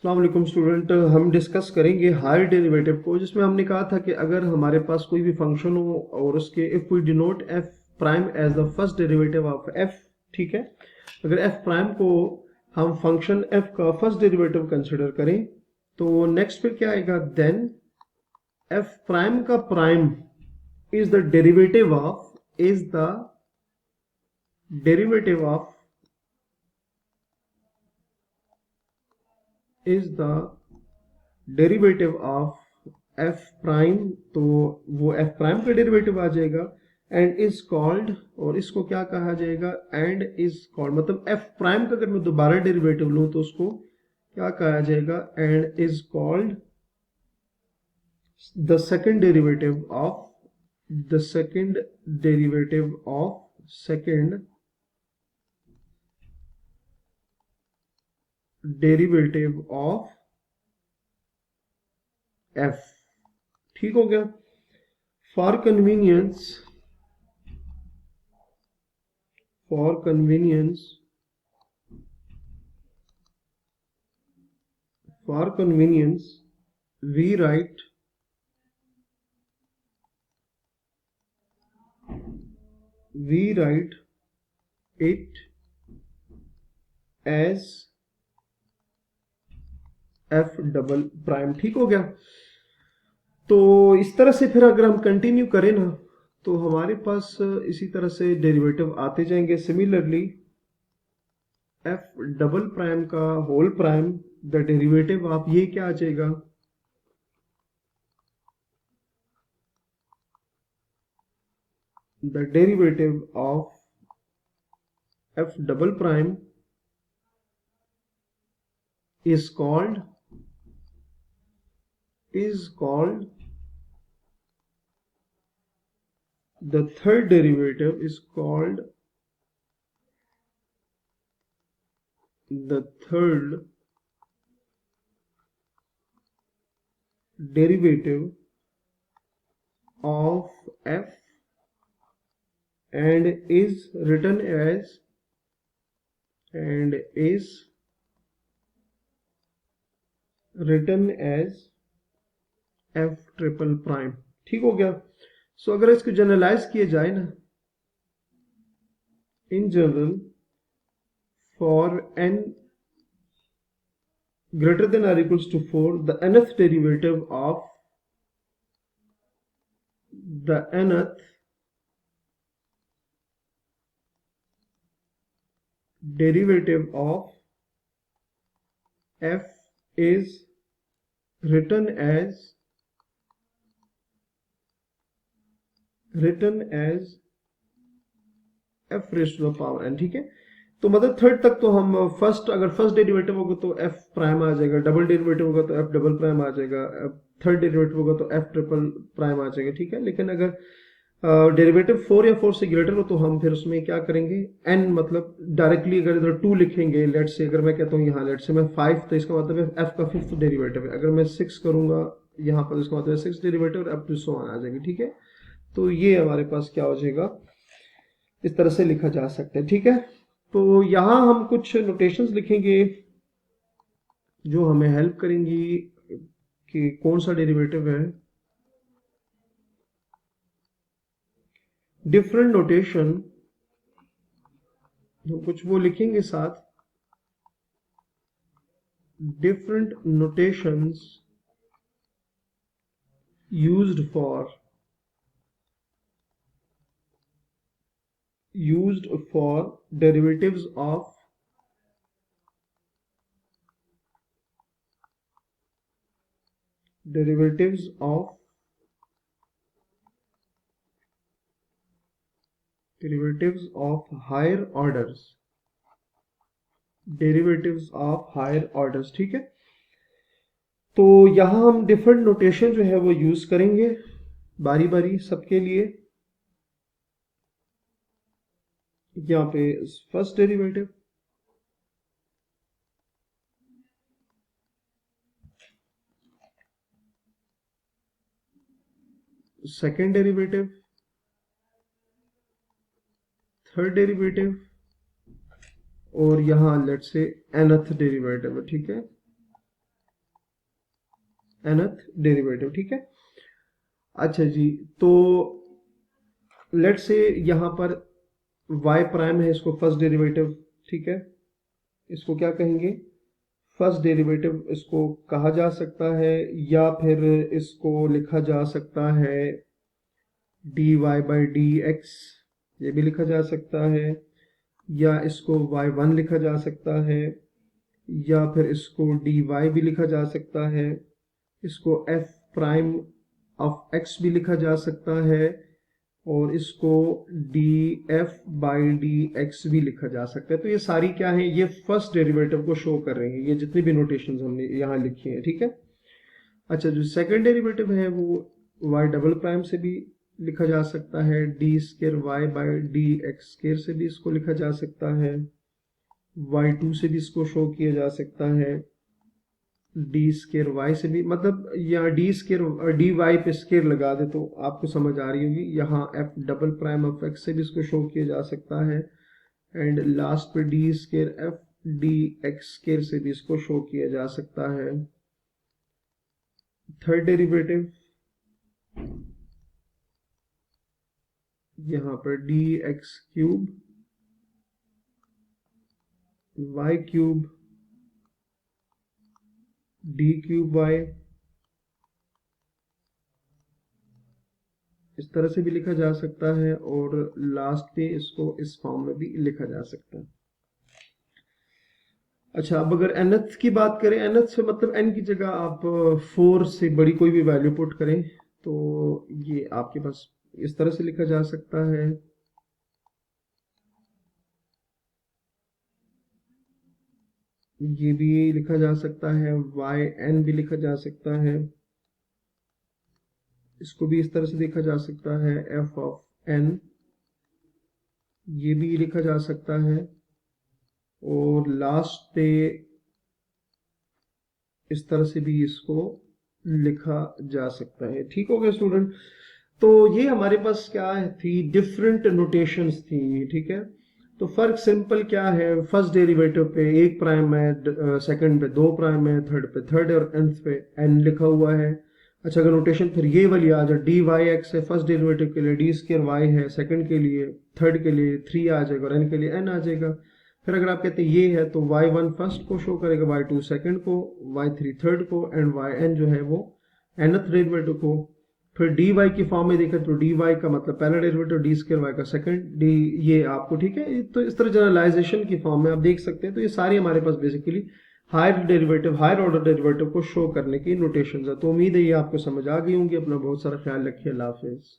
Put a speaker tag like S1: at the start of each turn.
S1: अस्सलाम वालेकुम स्टूडेंट। हम डिस्कस करेंगे हायर डेरिवेटिव को, जिसमें हमने कहा था कि अगर हमारे पास कोई भी फंक्शन हो और उसके if we denote F prime as the first derivative of F, ठीक है, अगर एफ प्राइम को हम फंक्शन एफ का फर्स्ट डेरिवेटिव कंसिडर करें तो नेक्स्ट पे क्या आएगा, देन एफ प्राइम का prime is the derivative of derivative of is the derivative of F prime. तो वो एफ प्राइम का डेरिवेटिव आ जाएगा एंड इज कॉल्ड, और इसको क्या कहा जाएगा, एंड इज कॉल्ड, मतलब एफ प्राइम का अगर मैं दोबारा डेरिवेटिव लूं तो उसको क्या कहा जाएगा, and is called the second derivative of second derivative of F. ठीक हो गया। For convenience for convenience we write it as F double prime. ठीक हो गया। तो इस तरह से फिर अगर हम कंटिन्यू करें ना तो हमारे पास इसी तरह से डेरिवेटिव आते जाएंगे। सिमिलरली एफ डबल प्राइम का whole prime, the derivative of ये क्या आ जाएगा, the derivative of F double prime is called the third derivative is called the third derivative of f and is written as F triple prime. ठीक हो गया। सो अगर इसको जनरलाइज किया जाए ना, in general for n greater than or equals to 4, the nth derivative of f is written as f raised to the power n। ठीक है। तो मतलब थर्ड तक तो हम अगर फर्स्ट डेरिवेटिव होगा तो एफ प्राइम आ जाएगा, डबल डेरिवेटिव होगा तो एफ डबल प्राइम आ जाएगा, थर्ड डेरिवेटिव होगा तो एफ ट्रिपल प्राइम आ जाएगा। ठीक है। लेकिन अगर डेरिवेटिव 4 या 4 से ग्रेटर हो तो हम फिर उसमें क्या करेंगे, n, मतलब डायरेक्टली अगर इधर 2 लिखेंगे, लेट से अगर मैं कहता हूँ यहाँ लेट से मैं 5, तो इसका मतलब है f का फिफ्थ डेरिवेटिव है। अगर मैं 6 करूंगा यहाँ पर, इसका मतलब 6 डेरिवेटिव और अप टू सो ऑन आ जाएंगे। ठीक है। तो ये हमारे पास क्या हो जाएगा, इस तरह से लिखा जा सकता है। ठीक है। तो यहाँ हम कुछ नोटेशंस लिखेंगे जो हमें हेल्प करेंगी कि कौन सा डेरिवेटिव है। डिफरेंट नोटेशन कुछ वो लिखेंगे साथ, different notations used for derivatives of higher orders। ठीक है। तो यहां हम डिफरेंट नोटेशन जो है वो यूज करेंगे बारी बारी सबके लिए। यहाँ पे first derivative, second derivative, third derivative और यहाँ लेट्स से nth डेरिवेटिव है। ठीक है। nth डेरिवेटिव, ठीक है। अच्छा जी, तो लेट्स से यहाँ पर y प्राइम है, इसको फर्स्ट डेरिवेटिव, ठीक है, इसको क्या कहेंगे, फर्स्ट डेरिवेटिव इसको कहा जा सकता है, या फिर इसको लिखा जा सकता है dy बाई डी एक्स, ये भी लिखा जा सकता है, या इसको y1 लिखा जा सकता है, या फिर इसको dy भी लिखा जा सकता है, इसको f प्राइम ऑफ x भी लिखा जा सकता है, और इसको df बाई डी एक्स भी लिखा जा सकता है। तो ये सारी क्या है, ये फर्स्ट डेरिवेटिव को शो कर रही है, ये जितनी भी नोटेशंस हमने यहाँ लिखी हैं, ठीक है। अच्छा, जो सेकंड डेरिवेटिव है वो y डबल प्राइम से भी लिखा जा सकता है, D square Y by D X square से भी इसको लिखा जा सकता है, y2 से भी इसको शो किया जा सकता है, डी स्केयर वाई से भी, मतलब या डी स्केयर डी वाई पे स्केयर लगा दे तो आपको समझ आ रही होगी। यहाँ F double prime of x से भी इसको शो किया जा सकता है, एंड लास्ट पे D square F D X square से भी इसको शो किया जा सकता है। थर्ड डेरिवेटिव यहाँ पर D X cube Y cube D cube Y, इस तरह से भी लिखा जा सकता है, और लास्ट पे इसको इस फॉर्म में भी लिखा जा सकता है। अच्छा, अब अगर nth की बात करें, nth से मतलब n की जगह आप 4 से बड़ी कोई भी वैल्यू पुट करें तो ये आपके पास इस तरह से लिखा जा सकता है, ये भी लिखा जा सकता है, yn भी लिखा जा सकता है, इसको भी इस तरह से देखा जा सकता है, f ऑफ n, ये भी लिखा जा सकता है, और लास्ट पे इस तरह से भी इसको लिखा जा सकता है। ठीक हो गया स्टूडेंट, तो ये हमारे पास क्या थी, डिफरेंट नोटेशंस थी, ठीक है। तो फर्क सिंपल क्या है, फर्स्ट डेरिवेटिव पे 1 प्राइम है, सेकंड पे 2 प्राइम है, थर्ड पे थर्ड है, और nth पे n लिखा हुआ है। अच्छा, अगर नोटेशन फिर ये वाली आ जाए, डी वाई एक्स है फर्स्ट डेरिवेटिव के लिए, डी स्केयर वाई है सेकंड के लिए, थर्ड के लिए 3 आ जाएगा, और n के लिए n आ जाएगा। फिर अगर आप कहते हैं ये है, तो y1 फर्स्ट को शो करेगा, y2 सेकंड को, y3 थर्ड को, एंड yn जो है वो nth डेरिवेटिव को। फिर dy की फॉर्म में देखा तो dy का मतलब पहला डेरिवेटिव, डी स्क्वायर वाई का सेकंड, डी ये आपको, ठीक है। तो इस तरह जनरलाइजेशन की फॉर्म में आप देख सकते हैं। तो ये सारी हमारे पास basically higher derivative, higher order derivative को शो करने की नोटेशंस है। तो उम्मीद है ये आपको समझ आ गई होंगी। अपना बहुत सारा ख्याल रखिए। अल्लाह हाफिज।